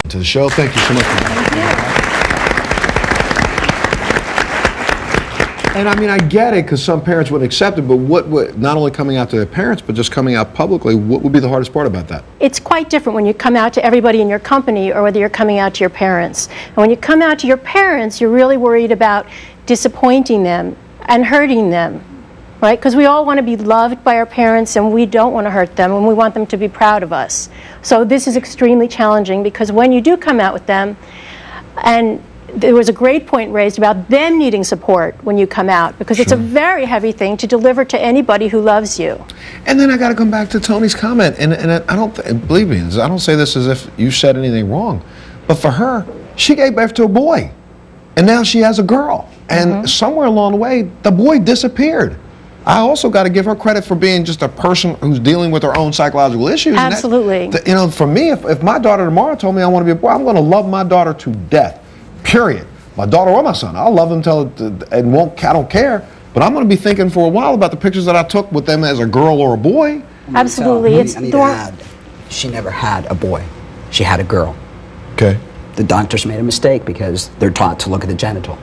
To the show. Thank you so much. Thank you. And I mean, I get it, because some parents wouldn't accept it, but what would, not only coming out to their parents, but just coming out publicly, what would be the hardest part about that? It's quite different when you come out to everybody in your company or whether you're coming out to your parents. And when you come out to your parents, you're really worried about disappointing them and hurting them, right? Because we all want to be loved by our parents, and we don't want to hurt them, and we want them to be proud of us. So this is extremely challenging, because when you do come out with them, and there was a great point raised about them needing support when you come out, because it's a very heavy thing to deliver to anybody who loves you. And then I got to come back to Tony's comment, and I don't, believe me, I don't say this as if you said anything wrong, but for her, she gave birth to a boy, and now she has a girl, and somewhere along the way, the boy disappeared. I also got to give her credit for being just a person who's dealing with her own psychological issues. Absolutely. And that, you know, for me, if my daughter tomorrow told me I want to be a boy, I'm going to love my daughter to death. Period. My daughter or my son, I'll love them till and won't. I don't care. But I'm going to be thinking for a while about the pictures that I took with them as a girl or a boy. Absolutely. I need to add, she never had a boy. She had a girl. Okay. The doctors made a mistake because they're taught to look at the genital.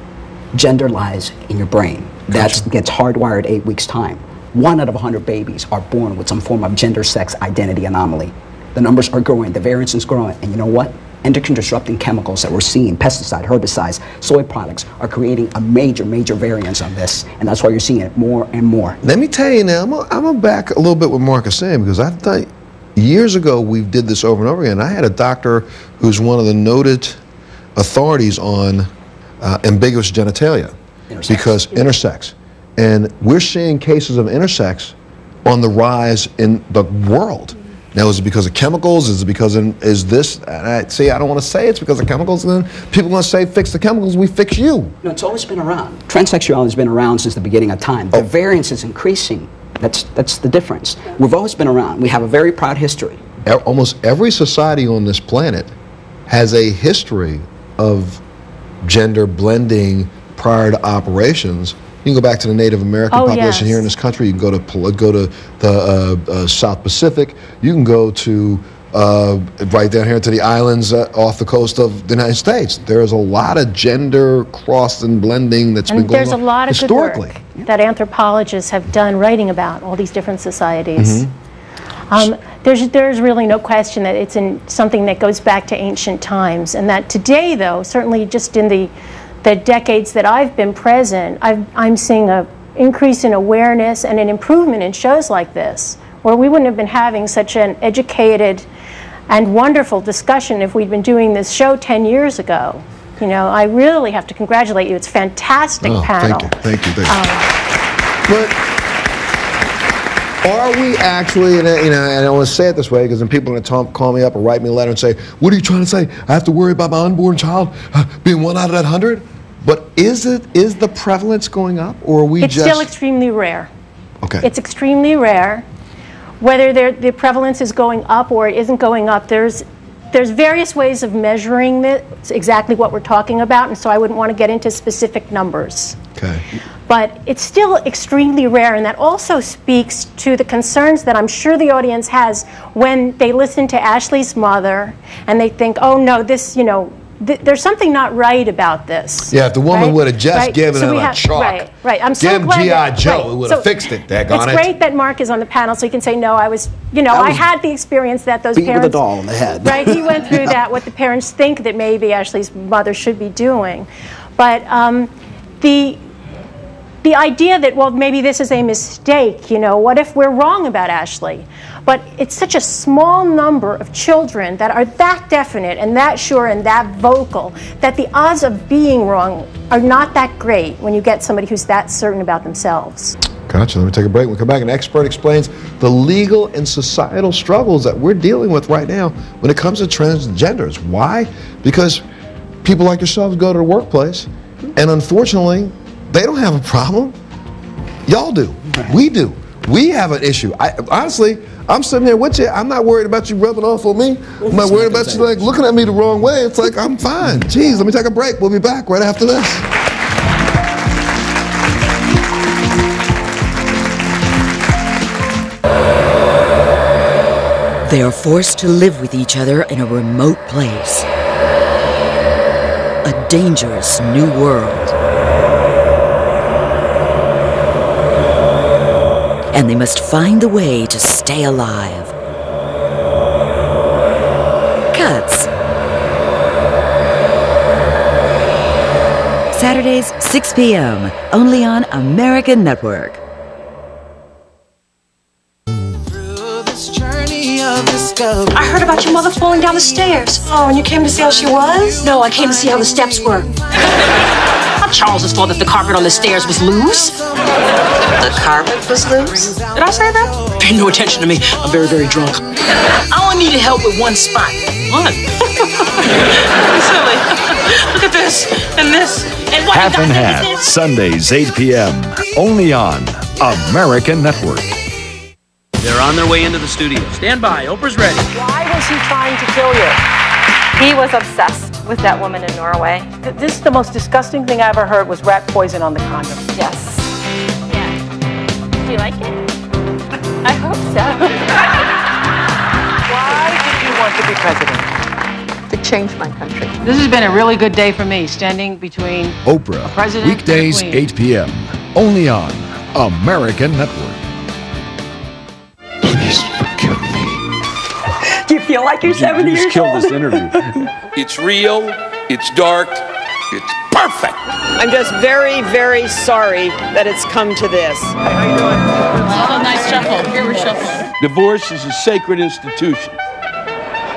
Gender lies in your brain. That gets hardwired 8 weeks' time. 1 out of 100 babies are born with some form of gender-sex identity anomaly. The numbers are growing. The variance is growing. And you know what? Endocrine disrupting chemicals that we're seeing, pesticide, herbicides, soy products, are creating a major variance on this, and that's why you're seeing it more and more. Let me tell you now, I'm going back a little bit what Mark is saying, because I thought years ago we did this over and over again. I had a doctor who's one of the noted authorities on ambiguous genitalia, because intersex. And we're seeing cases of intersex on the rise in the world. Now, is it because of chemicals? Is it because is this? And I don't want to say it's because of chemicals. And then people are going to say, fix the chemicals, we fix you. No, it's always been around. Transsexuality has been around since the beginning of time. The variance is increasing. That's the difference. We've always been around. We have a very proud history. Almost every society on this planet has a history of gender blending prior to operations. You can go back to the Native American population here in this country. You can go to the South Pacific. You can go to right down here to the islands off the coast of the United States. There's a lot of gender cross and blending that's been going on historically. There's a lot of good work that anthropologists have done writing about all these different societies. There's really no question that it's something that goes back to ancient times, and that today, though, certainly just in the decades that I've been present, I'm seeing an increase in awareness and an improvement in shows like this, where we wouldn't have been having such an educated and wonderful discussion if we'd been doing this show 10 years ago. You know, I really have to congratulate you. It's a fantastic panel. Thank you. But are we actually, and I don't want to say it this way, because then people are going to call me up or write me a letter and say, what are you trying to say? I have to worry about my unborn child being 1 out of that 100? But is the prevalence going up, or are we It's still extremely rare. Okay. It's extremely rare. Whether the prevalence is going up or it isn't going up, there's various ways of measuring this, exactly what we're talking about, and so I wouldn't want to get into specific numbers. Okay. But it's still extremely rare, and that also speaks to the concerns that I'm sure the audience has when they listen to Ashley's mother and they think, oh no, this, there's something not right about this. Yeah, if the woman would have just given him a chalk, I'm so glad G.I. Joe, it would have fixed it. It's great that Mark is on the panel, so he can say, no, I had the experience that those parents... with a doll in the head. Right, he went through that, what the parents think that maybe Ashley's mother should be doing. But the idea that, well, maybe this is a mistake, what if we're wrong about Ashley? But it's such a small number of children that are that definite and that sure and that vocal that the odds of being wrong are not that great when you get somebody who's that certain about themselves. Gotcha. Let me take a break. We'll come back. An expert explains the legal and societal struggles that we're dealing with right now when it comes to transgenders. Why? Because people like yourselves go to the workplace, and unfortunately, they don't have a problem. Y'all do. We do. We have an issue. Honestly, I'm sitting there with you. I'm not worried about you rubbing off on me. I'm not worried about you looking at me the wrong way. It's like, I'm fine. Jeez, let me take a break. We'll be back right after this. They are forced to live with each other in a remote place. a dangerous new world. And they must find a way to stay alive. Cuts. Saturdays, 6 p.m., only on American Network. I heard about your mother falling down the stairs. Oh, and you came to see how she was? No, I came to see how the steps were. Not Charles's fault that the carpet on the stairs was loose. The carpet was loose? Did I say that? Pay no attention to me. I'm very, very drunk. I only needed help with one spot. One? Silly. Look at this, and this, and what? Half and Half, Sundays, 8 p.m., only on American Network. They're on their way into the studio. Stand by, Oprah's ready. Why was he trying to kill you? He was obsessed with that woman in Norway. This is the most disgusting thing I ever heard was rat poison on the condom. Yes. Yeah. Do you like it? I hope so. Why did you want to be president? To change my country. This has been a really good day for me, standing between Oprah, a president weekdays, and a queen. 8 p.m., only on American Network. Please forgive me. Do you feel like you're 70 years old? Killed this interview. It's real, it's dark, it's perfect. I'm just very, very sorry that it's come to this. How you doing? Oh, nice shuffle. Here we're shuffling. Divorce is a sacred institution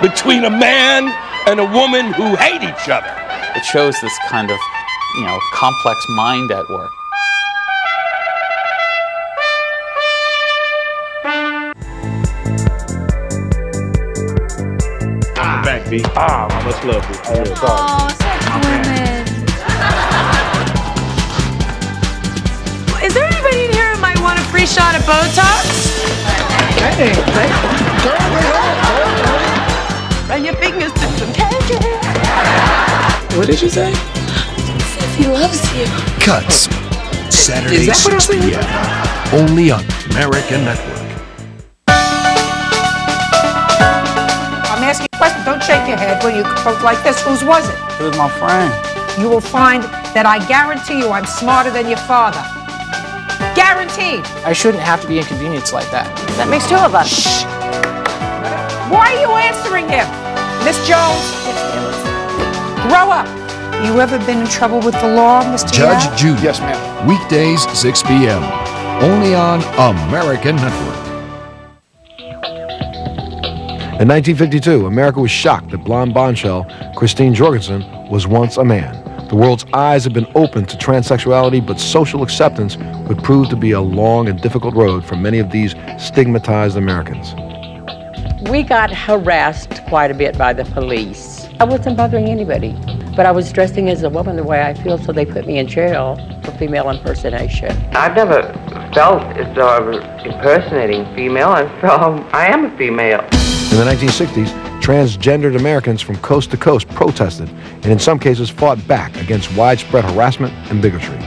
between a man and a woman who hate each other. It shows this kind of, complex mind at work. Back, B. Much love, B. Oh, such women. Is there anybody in here who might want a free shot of Botox? Hey, Run your fingers through some tangents. What did you say? Says he loves you. Cuts. Saturday, 6 p.m., only on American Network. I'm asking a question. Don't shake your head when you spoke like this. Whose was it? It was my friend. You will find that I guarantee you I'm smarter than your father. Guaranteed. I shouldn't have to be inconvenienced like that. That makes two of us. Shh. Why are you answering him? Miss Jones? Grow up. You ever been in trouble with the law, Mr. Judge Yao? Judy. Yes, ma'am. Weekdays, 6 p.m., only on American Network. In 1952, America was shocked that blonde bombshell Christine Jorgensen was once a man. The world's eyes had been opened to transsexuality, but social acceptance would prove to be a long and difficult road for many of these stigmatized Americans. We got harassed quite a bit by the police. I wasn't bothering anybody, but I was dressing as a woman the way I feel, so they put me in jail for female impersonation. I've never felt as though I was impersonating female. I felt I am a female. In the 1960s, transgendered Americans from coast to coast protested and in some cases fought back against widespread harassment and bigotry.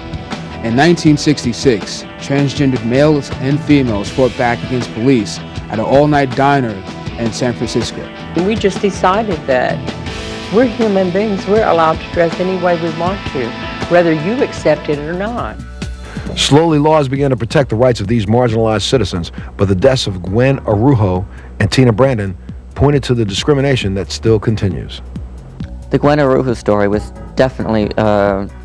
In 1966, transgendered males and females fought back against police at an all-night diner in San Francisco. And we just decided that we're human beings. We're allowed to dress any way we want to, whether you accept it or not. Slowly, laws began to protect the rights of these marginalized citizens, but the deaths of Gwen Arujo and Tina Brandon pointed to the discrimination that still continues. The Gwen Arujo story was definitely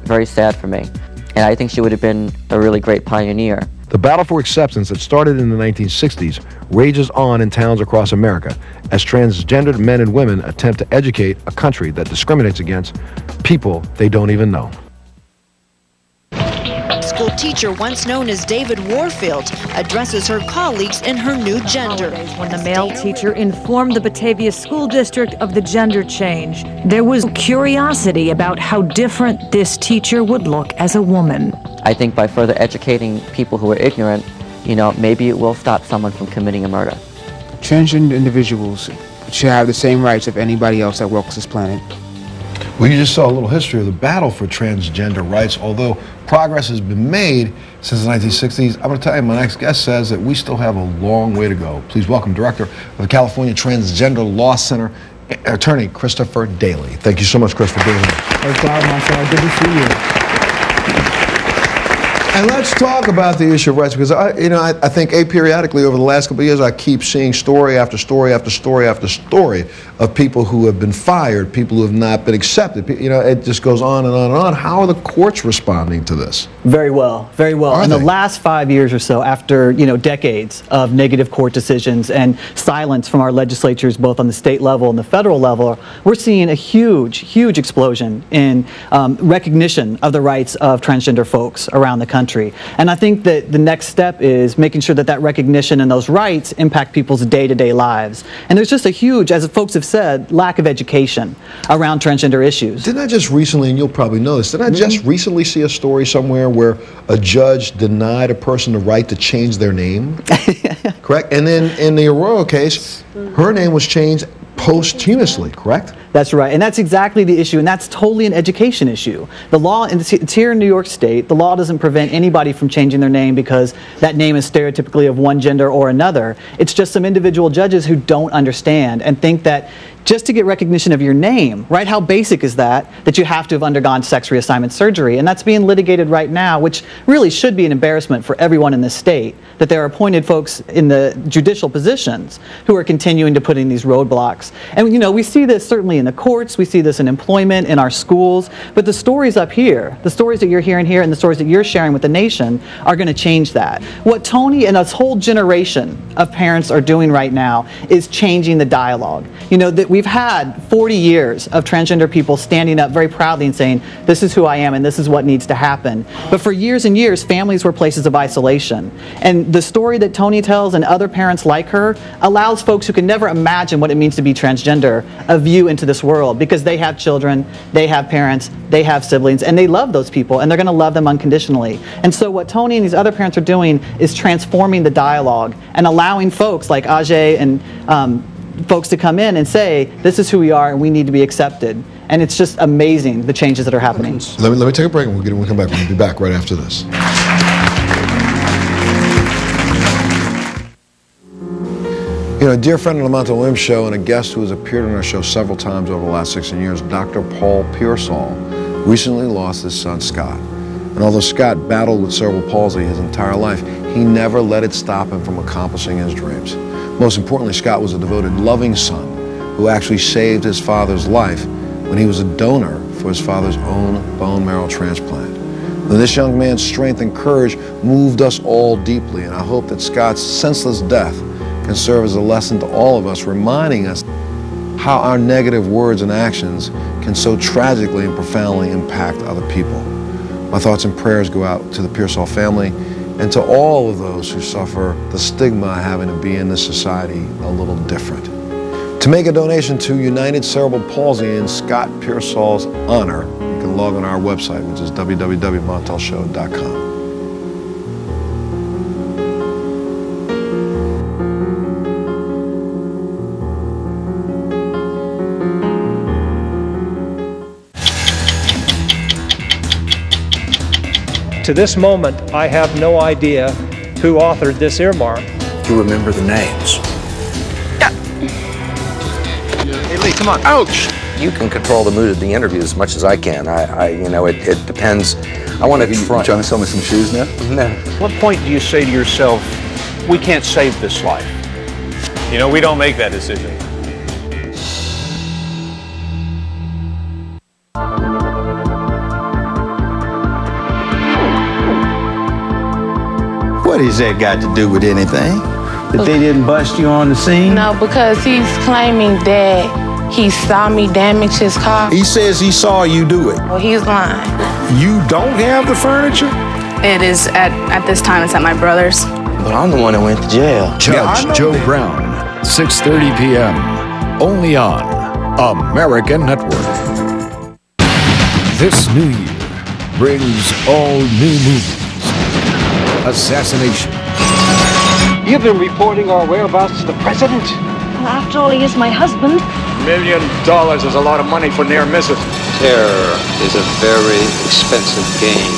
very sad for me, and I think she would have been a really great pioneer. The battle for acceptance that started in the 1960s rages on in towns across America as transgendered men and women attempt to educate a country that discriminates against people they don't even know. School teacher once known as David Warfield addresses her colleagues in her new gender. When the male teacher informed the Batavia School District of the gender change, there was curiosity about how different this teacher would look as a woman. I think by further educating people who are ignorant, maybe it will stop someone from committing a murder. Transgender individuals should have the same rights of anybody else that walks this planet. Well, you just saw a little history of the battle for transgender rights. Although progress has been made since the 1960s, I'm going to tell you, my next guest says that we still have a long way to go. Please welcome Director of the California Transgender Law Center Attorney Christopher Daly. Thank you so much, Chris, for being here. Thanks a lot, Marcel. Good to see you. And let's talk about the issue of rights, because I think periodically over the last couple of years I keep seeing story after story after story after story of people who have been fired, people who have not been accepted. It just goes on and on and on. How are the courts responding to this? Very well, very well. In the last 5 years or so, after decades of negative court decisions and silence from our legislatures, both on the state level and the federal level, we're seeing a huge, huge explosion in recognition of the rights of transgender folks around the country. And I think that the next step is making sure that that recognition and those rights impact people's day-to-day lives. And there's just a huge, as folks have said, lack of education around transgender issues. Didn't I just recently, and you'll probably know this, didn't I just recently see a story somewhere where a judge denied a person the right to change their name? Correct? And then in the Arroyo case, her name was changed posthumously, correct? That's right, and that's exactly the issue, and that's totally an education issue. The law, it's here in New York State, the law doesn't prevent anybody from changing their name because that name is stereotypically of one gender or another. It's just some individual judges who don't understand and think that just to get recognition of your name, right? How basic is that you have to have undergone sex reassignment surgery? And that's being litigated right now, which really should be an embarrassment for everyone in this state, that there are appointed folks in the judicial positions who are continuing to put in these roadblocks. And we see this certainly in the courts, we see this in employment, in our schools, but the stories up here, the stories that you're hearing here and the stories that you're sharing with the nation are going to change that. What Tony and this whole generation of parents are doing right now is changing the dialogue. That we've had 40 years of transgender people standing up very proudly and saying, this is who I am and this is what needs to happen. But for years and years, families were places of isolation. And the story that Tony tells and other parents like her allows folks who can never imagine what it means to be transgender a view into this world, because they have children, they have parents, they have siblings, and they love those people, and they're going to love them unconditionally. And so what Tony and these other parents are doing is transforming the dialogue and allowing folks like Ajay and folks to come in and say, this is who we are and we need to be accepted. And it's just amazing, the changes that are happening. Let me take a break and we'll come back. We'll be back right after this. A dear friend of the Montel Williams Show and a guest who has appeared on our show several times over the last 16 years, Dr. Paul Pearsall, recently lost his son, Scott. And although Scott battled with cerebral palsy his entire life, he never let it stop him from accomplishing his dreams. Most importantly, Scott was a devoted, loving son who actually saved his father's life when he was a donor for his father's own bone marrow transplant. And this young man's strength and courage moved us all deeply, and I hope that Scott's senseless death can serve as a lesson to all of us, reminding us how our negative words and actions can so tragically and profoundly impact other people. My thoughts and prayers go out to the Pearsall family and to all of those who suffer the stigma of having to be in this society a little different. To make a donation to United Cerebral Palsy in Scott Pearsall's honor, you can log on our website, which is www.montelshow.com. To this moment, I have no idea who authored this earmark. You remember the names. Hey, Lee, come on. Ouch! You can control the mood of the interview as much as I can. It depends. I want to try. You trying to sell me some shoes now? No. What point do you say to yourself, we can't save this life? We don't make that decision. What has that got to do with anything? That they didn't bust you on the scene? No, because he's claiming that he saw me damage his car. He says he saw you do it. Well, he's lying. You don't have the furniture? It is at this time, it's at my brother's. But I'm the one that went to jail. Judge Joe Brown, 6:30 p.m. Only on American Network. This new year brings all new movies. Assassination. You've been reporting our whereabouts to the president? Well, after all, he is my husband. $1 million is a lot of money for near misses. Terror is a very expensive game.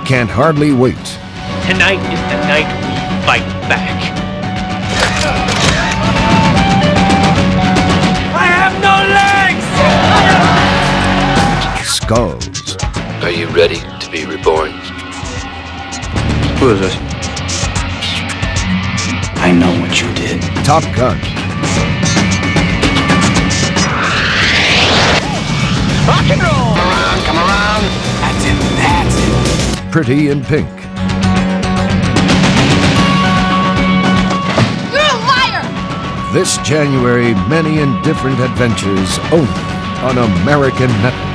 Can't hardly wait. Tonight is the night we fight back. I have no goes. Are you ready to be reborn? Who is this? I know what you did. Top Gun. Rock and roll! Come around. That's it, that's it. Pretty in Pink. You're a liar! This January, many and different adventures only on American Network.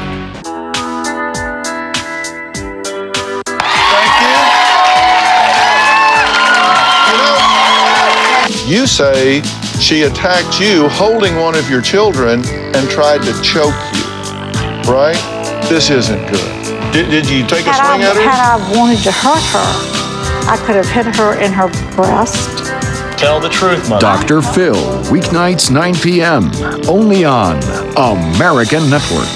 You say she attacked you holding one of your children and tried to choke you, right? This isn't good. Did you take a swing at her? Had I wanted to hurt her, I could have hit her in her breast. Tell the truth, Mother. Dr. Phil, weeknights 9 p.m. only on American Network.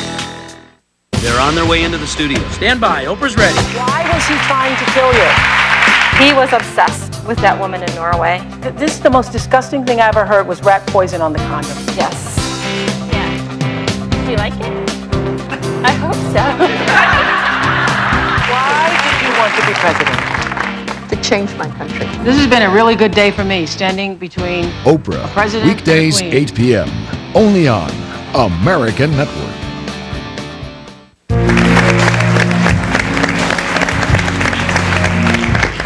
They're on their way into the studio. Stand by. Oprah's ready. Why was he trying to kill you? He was obsessed with that woman in Norway. This is the most disgusting thing I ever heard was rat poison on the condom. Yes. Yeah. Do you like it? I hope so. Why did you want to be president? To change my country. This has been a really good day for me, standing between Oprah, president weekdays and a queen. 8 p.m. only on American Network.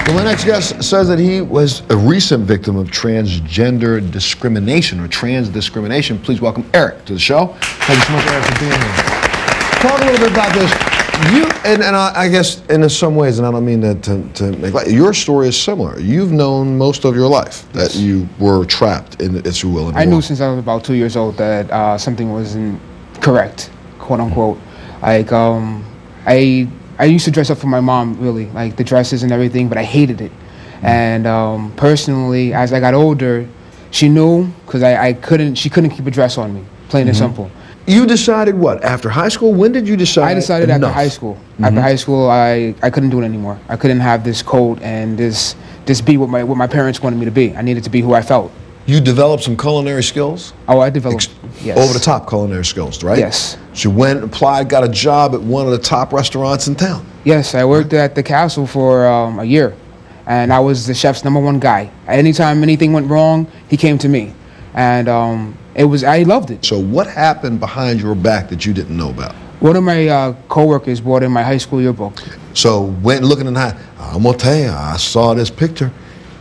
Well, my next guest says that he was a recent victim of transgender discrimination or trans discrimination. Please welcome Eric to the show. Thank you so much, Eric, for being here. Talk a little bit about this. You and I guess in some ways, and I don't mean to make light, your story is similar. You've known most of your life that you were trapped in, if you will. I knew since I was about 2 years old that something wasn't correct, quote unquote. Like I used to dress up for my mom, really, like the dresses and everything, but I hated it. And personally, as I got older, she knew because she couldn't keep a dress on me, plain and simple. You decided what? After high school? When did you decide? I decided enough? after high school. After high school, I couldn't do it anymore. I couldn't have this coat and this be what my parents wanted me to be. I needed to be who I felt. You developed some culinary skills? Oh, I developed, yes. Over-the-top culinary skills, right? Yes. So you went, applied, got a job at one of the top restaurants in town? Yes, I worked at the Castle for a year, and I was the chef's #1 guy. Anytime anything went wrong, he came to me, and I loved it. So what happened behind your back that you didn't know about? One of my coworkers brought in my high school yearbook. So went looking in the I'm gonna tell you, I saw this picture.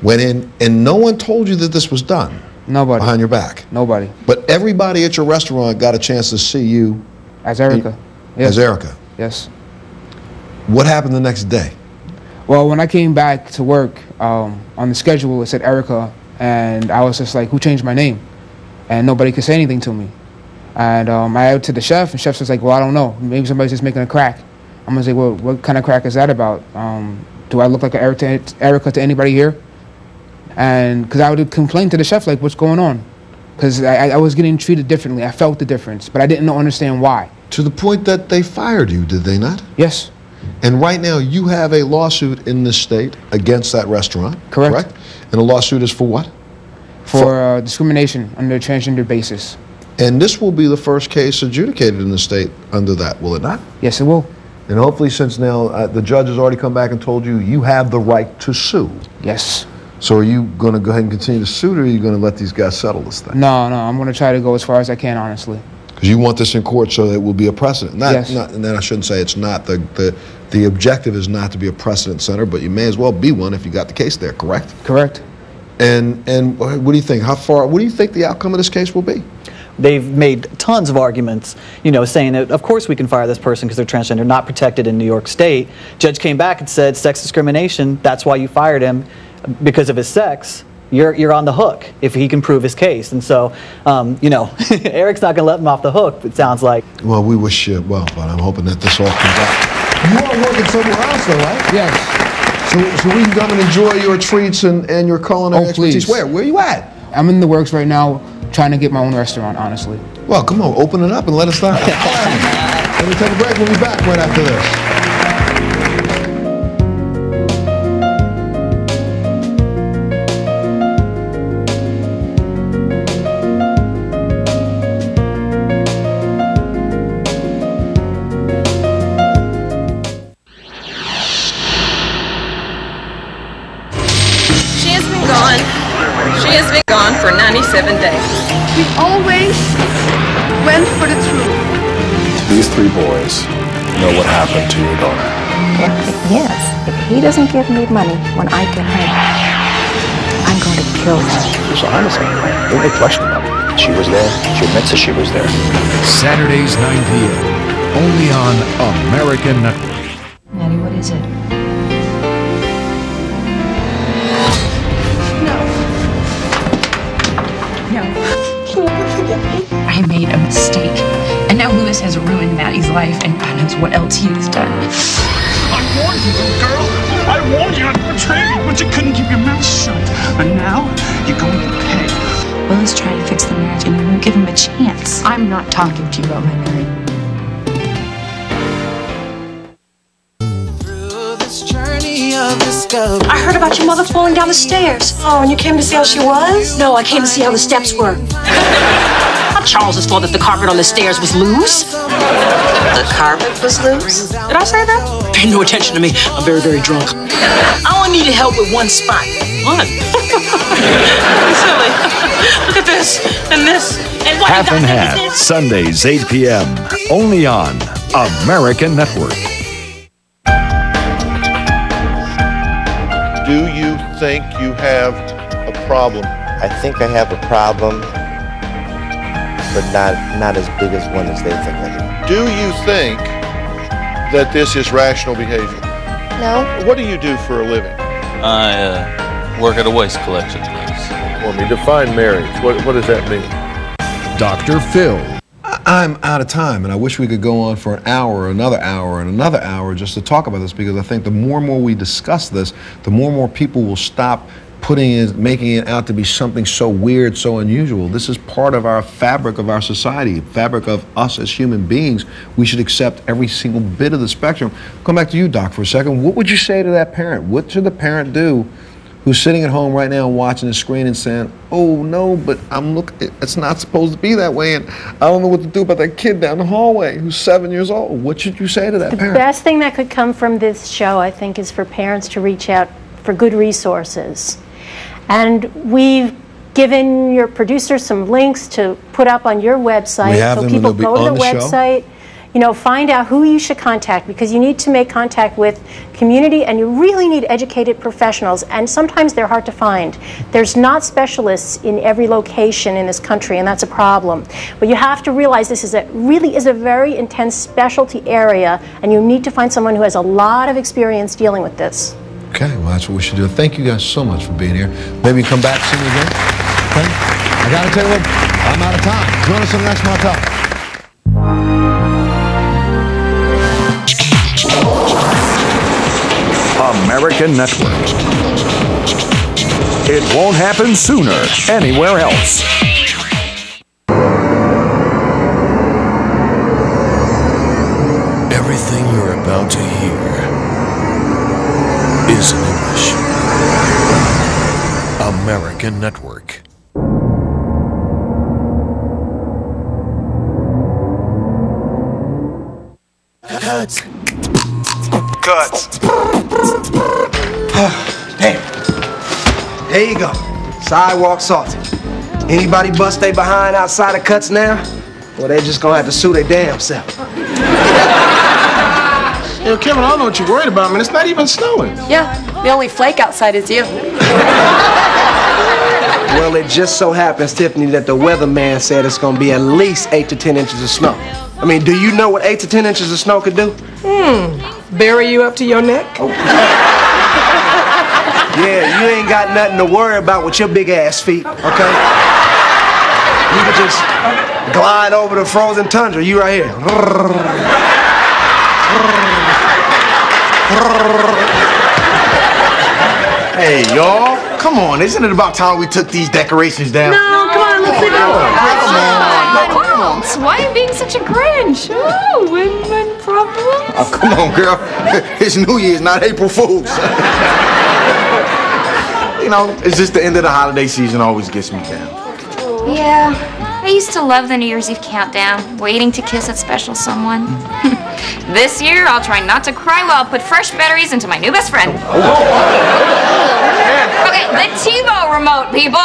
Went in, and no one told you that this was done. Nobody. Behind your back. Nobody. But everybody at your restaurant got a chance to see you. As Erica. As Erica. Yes. What happened the next day? Well, when I came back to work, on the schedule it said Erica, and I was just like, who changed my name? And nobody could say anything to me. And I went to the chef, and chef was like, well, I don't know. Maybe somebody's just making a crack. I'm gonna say, well, what kind of crack is that about? Do I look like an Erica to anybody here? And because I would complain to the chef, like, what's going on? Because I was getting treated differently. I felt the difference, but I didn't understand why. To the point that they fired you, did they not? Yes. And right now, you have a lawsuit in this state against that restaurant. Correct. And the lawsuit is for what? For discrimination under a transgender basis. And this will be the first case adjudicated in the state under that, will it not? Yes, it will. And hopefully, since now the judge has already come back and told you you have the right to sue. Yes. So are you going to go ahead and continue to sue, or are you going to let these guys settle this thing? No, I'm going to try to go as far as I can, honestly. Because you want this in court so that it will be a precedent. Yes. And then I shouldn't say it's not. The objective is not to be a precedent center, but you may as well be one if you got the case there, correct? Correct. And what do you think? What do you think the outcome of this case will be? They've made tons of arguments, saying that of course we can fire this person because they're transgender, not protected in New York State. Judge came back and said sex discrimination, that's why you fired him, because of his sex. You're on the hook if he can prove his case. And so, Eric's not going to let him off the hook, it sounds like. Well, we wish you well, but I'm hoping that this all comes out. You are working somewhere else, though, right? Yes. So we can come and enjoy your treats and your culinary expertise. Where are you at? I'm in the works right now, trying to get my own restaurant, honestly. Well, come on, open it up and let us know. Let me take a break. We'll be back right after this. 7 days. We always went for the truth. These three boys know what happened to your daughter. Yes, if he doesn't give me money when I get home, I'm going to kill him. So honestly, there's no question about it. She was there. She admits that she was there. Saturdays, 9 p.m. Only on American Network. Maddie, what is it? No. Can you ever forgive me? I made a mistake. And now Lewis has ruined Maddie's life, and God knows what else he has done. I warned you, little girl. I warned you not to betray me, but you couldn't keep your mouth shut. And now, you're going to pay. Willis tried to fix the marriage, and you won't give him a chance. I'm not talking to you about my marriage. I heard about your mother falling down the stairs. Oh, and you came to see how she was? No, I came to see how the steps were. Not Charles's fault that the carpet on the stairs was loose. The carpet was loose? Did I say that? Pay no attention to me. I'm very, very drunk. I only needed help with one spot. One? Silly. Look at this, and this, and what Half and Half, Sundays, 8 p.m. Only on American Network. Do you think you have a problem? I think I have a problem, but not as big as one as they think I Do you think that this is rational behavior? No. What do you do for a living? I work at a waste collection place. Well, define marriage. What does that mean? Dr. Phil. I'm out of time, and I wish we could go on for an hour, another hour, and another hour just to talk about this, because I think the more and more we discuss this, the more and more people will stop making it out to be something so weird, so unusual. This is part of our fabric of our society, fabric of us as human beings. We should accept every single bit of the spectrum. Come back to you, Doc, for a second. What would you say to that parent? What should the parent do who's sitting at home right now watching the screen and saying, oh no, but it's not supposed to be that way, and I don't know what to do about that kid down the hallway who's 7 years old? What should you say to that parent? The best thing that could come from this show, I think, is for parents to reach out for good resources. And we've given your producer some links to put up on your website, so people go to the website, you know, find out who you should contact, because you need to make contact with community, and you really need educated professionals, and sometimes they're hard to find. There's not specialists in every location in this country, and that's a problem. But you have to realize this really is a very intense specialty area, and you need to find someone who has a lot of experience dealing with this. Okay, well, that's what we should do. Thank you guys so much for being here. Maybe come back soon again. Okay? I gotta tell you what, I'm out of time. Join us on the next Motel. American Network. It won't happen sooner anywhere else. Everything you're about to hear is in English. American Network. Cuts. Damn. There you go. Sidewalk salty. Anybody bust they behind outside of Cuts now? Well, they just gonna have to sue their damn self. Yo, Kevin, I don't know what you're worried about, man. It's not even snowing. Yeah, the only flake outside is you. Well, it just so happens, Tiffany, that the weatherman said it's gonna be at least 8 to 10 inches of snow. I mean, do you know what 8 to 10 inches of snow could do? Bury you up to your neck? Oh. Yeah, you ain't got nothing to worry about with your big ass feet, okay? You could just glide over the frozen tundra. You right here. Hey, y'all, come on. Isn't it about time we took these decorations down? No, come on, let's leave it on. Come on. Why are you being such a Grinch? Oh, win-win problem. Oh, come on, girl. It's New Year's, not April Fool's. You know, it's just the end of the holiday season always gets me down. Yeah, I used to love the New Year's Eve countdown, waiting to kiss that special someone. This year, I'll try not to cry while I put fresh batteries into my new best friend. Okay, the TiVo remote, people.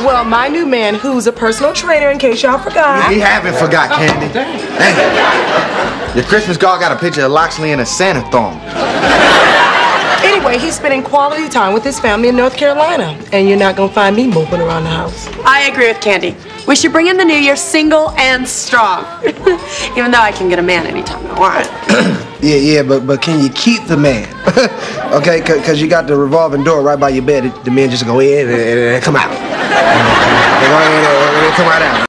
Well, my new man, who's a personal trainer, in case y'all forgot. We haven't forgot, Candy. Hey, your Christmas card got a picture of Loxley in a Santa thong. Anyway, he's spending quality time with his family in North Carolina, and you're not gonna find me moping around the house. I agree with Candy. We should bring in the new year single and strong. Even though I can get a man anytime I want. Yeah, but can you keep the man? Okay, because you got the revolving door right by your bed. The men just go in and come out. They go in and come right out.